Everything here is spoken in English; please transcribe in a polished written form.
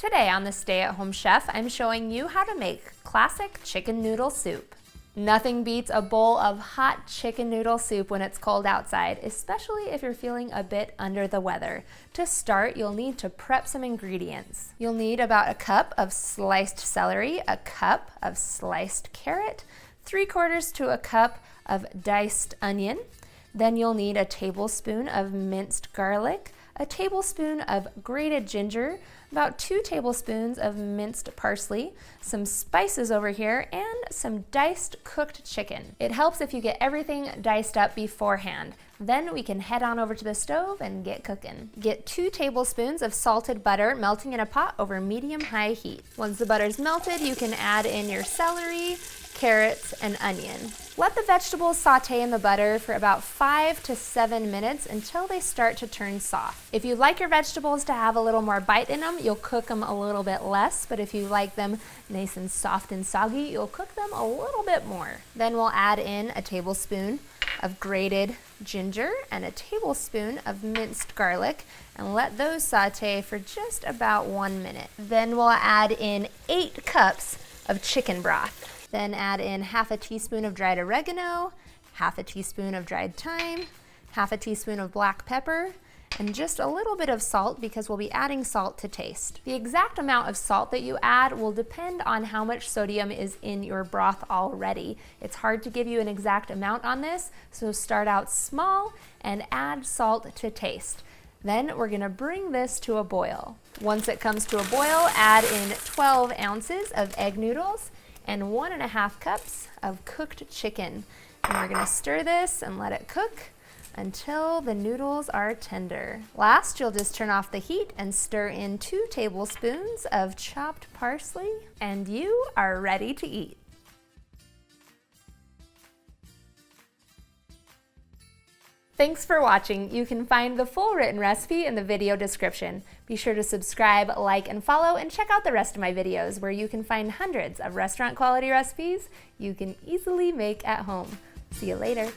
Today on the Stay at Home Chef, I'm showing you how to make classic chicken noodle soup. Nothing beats a bowl of hot chicken noodle soup when it's cold outside, especially if you're feeling a bit under the weather. To start, you'll need to prep some ingredients. You'll need about a cup of sliced celery, a cup of sliced carrot, 3/4 to a cup of diced onion. Then you'll need a tablespoon of minced garlic, a tablespoon of grated ginger, about 2 tablespoons of minced parsley, some spices over here, and some diced cooked chicken. It helps if you get everything diced up beforehand. Then we can head on over to the stove and get cooking. Get 2 tablespoons of salted butter melting in a pot over medium-high heat. Once the butter's melted, you can add in your celery, carrots, and onion. Let the vegetables saute in the butter for about 5 to 7 minutes until they start to turn soft. If you like your vegetables to have a little more bite in them, you'll cook them a little bit less, but if you like them nice and soft and soggy, you'll cook them a little bit more. Then we'll add in a tablespoon of grated ginger and a tablespoon of minced garlic and let those saute for just about 1 minute. Then we'll add in 8 cups of chicken broth. Then add in half a teaspoon of dried oregano, half a teaspoon of dried thyme, half a teaspoon of black pepper, and just a little bit of salt because we'll be adding salt to taste. The exact amount of salt that you add will depend on how much sodium is in your broth already. It's hard to give you an exact amount on this, so start out small and add salt to taste. Then we're gonna bring this to a boil. Once it comes to a boil, add in 12 ounces of egg noodles and 1.5 cups of cooked chicken. And we're gonna stir this and let it cook until the noodles are tender. Last, you'll just turn off the heat and stir in 2 tablespoons of chopped parsley, and you are ready to eat. Thanks for watching. You can find the full written recipe in the video description. Be sure to subscribe, like, and follow, and check out the rest of my videos where you can find hundreds of restaurant quality recipes you can easily make at home. See you later.